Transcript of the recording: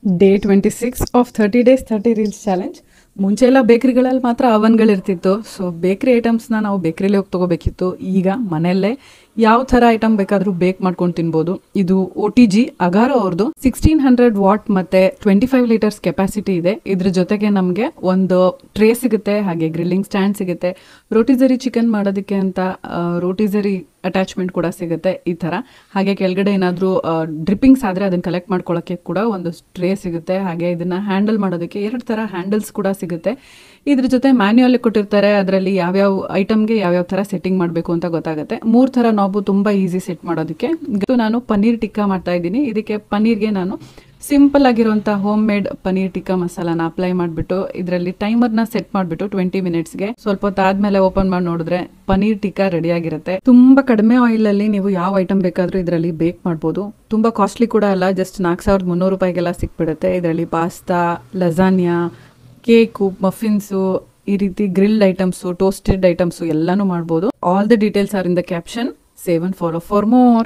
Day 26 of 30 days 30 reels challenge. ಮುಂಚೆ ಎಲ್ಲ ಬೇಕ್ರಿಗಳಲ್ಲಿ ಮಾತ್ರ ಅವನ್ಗಳಿರ್ತಿತ್ತು. ಸೊ ಬೇಕ್ರಿ ಐಟಮ್ಸ್ನ ನಾವು ಬೇಕ್ರಿಲಿ ಹೋಗಿ ತೊಗೋಬೇಕಿತ್ತು. ಈಗ ಮನೆಯಲ್ಲೇ ಯಾವ ಥರ ಐಟಮ್ ಬೇಕಾದರೂ ಬೇಕ್ ಮಾಡ್ಕೊಂಡು ತಿನ್ಬೋದು. ಇದು OTG ಅಗಾರೋ ಅವ್ರದ್ದು 1600 ವಾಟ್ ಮತ್ತು 25 ಲೀಟರ್ಸ್ ಕೆಪಾಸಿಟಿ ಇದೆ. ಇದ್ರ ಜೊತೆಗೆ ನಮಗೆ ಒಂದು ಟ್ರೇ ಸಿಗುತ್ತೆ, ಹಾಗೆ ಗ್ರಿಲ್ಲಿಂಗ್ ಸ್ಟ್ಯಾಂಡ್ ಸಿಗುತ್ತೆ. ರೋಟಿಸರಿ ಚಿಕನ್ ಮಾಡೋದಕ್ಕೆ ಅಂತ ರೋಟಿಸರಿ ಅಟ್ಯಾಚ್ಮೆಂಟ್ ಕೂಡ ಸಿಗುತ್ತೆ ಈ ಥರ. ಹಾಗೆ ಕೆಳಗಡೆ ಏನಾದರೂ ಡ್ರಿಪ್ಪಿಂಗ್ಸ್ ಆದರೆ ಅದನ್ನು ಕಲೆಕ್ಟ್ ಮಾಡ್ಕೊಳ್ಳೋಕ್ಕೆ ಕೂಡ ಒಂದು ಟ್ರೇ ಸಿಗುತ್ತೆ. ಹಾಗೆ ಇದನ್ನು ಹ್ಯಾಂಡಲ್ ಮಾಡೋದಕ್ಕೆ 2 ಥರ ಹ್ಯಾಂಡಲ್ಸ್ ಕೂಡ ಸಿಗುತ್ತೆ. ಇದ್ರ ಜೊತೆ ಮ್ಯಾನ್ಯುವಲ್ ಕೊಟ್ಟಿರ್ತಾರೆ, ಅದರಲ್ಲಿ ಯಾವ್ಯಾವ ಐಟಮ್ಗೆ ಯಾವ್ಯಾವ ಥರ ಸೆಟ್ಟಿಂಗ್ ಮಾಡಬೇಕು ಅಂತ ಗೊತ್ತಾಗುತ್ತೆ. 3 ಥರ ನಾಬು ತುಂಬ ಈಸಿ ಸೆಟ್ ಮಾಡೋದಕ್ಕೆ. ಇದು ನಾನು ಪನ್ನೀರ್ ಟಿಕ್ಕಾ ಮಾಡ್ತಾ ಇದ್ದೀನಿ. ಇದಕ್ಕೆ ಪನ್ನೀರ್ಗೆ ನಾನು ಸಿಂಪಲ್ ಆಗಿರುವಂಥ ಹೋಮ್ ಮೇಡ್ ಪನ್ನೀರ್ ಟಿಕ್ಕಾ ಮಸಾಲಾನ ಅಪ್ಲೈ ಮಾಡಿಬಿಟ್ಟು ಇದರಲ್ಲಿ ಟೈಮರ್ನ ಸೆಟ್ ಮಾಡಿಬಿಟ್ಟು 20 ಮಿನಿಟ್ಸ್ಗೆ ಸ್ವಲ್ಪ ಹೊತ್ತಾದ್ಮೇಲೆ ಓಪನ್ ಮಾಡಿ ನೋಡಿದ್ರೆ ಪನ್ನೀರ್ ಟಿಕ್ಕಾ ರೆಡಿ ಆಗಿರುತ್ತೆ. ತುಂಬ ಕಡಿಮೆ ಆಯಿಲಲ್ಲಿ ನೀವು ಯಾವ ಐಟಮ್ ಬೇಕಾದರೂ ಇದರಲ್ಲಿ ಬೇಕ್ ಮಾಡ್ಬೋದು. ತುಂಬ ಕಾಸ್ಟ್ಲಿ ಕೂಡ ಅಲ್ಲ, ಜಸ್ಟ್ 4300 ರೂಪಾಯಿಗೆಲ್ಲ ಸಿಕ್ಬಿಡುತ್ತೆ. ಇದರಲ್ಲಿ ಪಾಸ್ತಾ, ಲಸಾನ್ಯಾ, ಕೇಕು, ಮಫಿನ್ಸು, ಈ ರೀತಿ ಗ್ರಿಲ್ಡ್ ಐಟಮ್ಸು, ಟೋಸ್ಟೆಡ್ ಐಟಮ್ಸು ಎಲ್ಲಾನು ಮಾಡ್ಬೋದು. All the details R in the caption. Save and follow for more.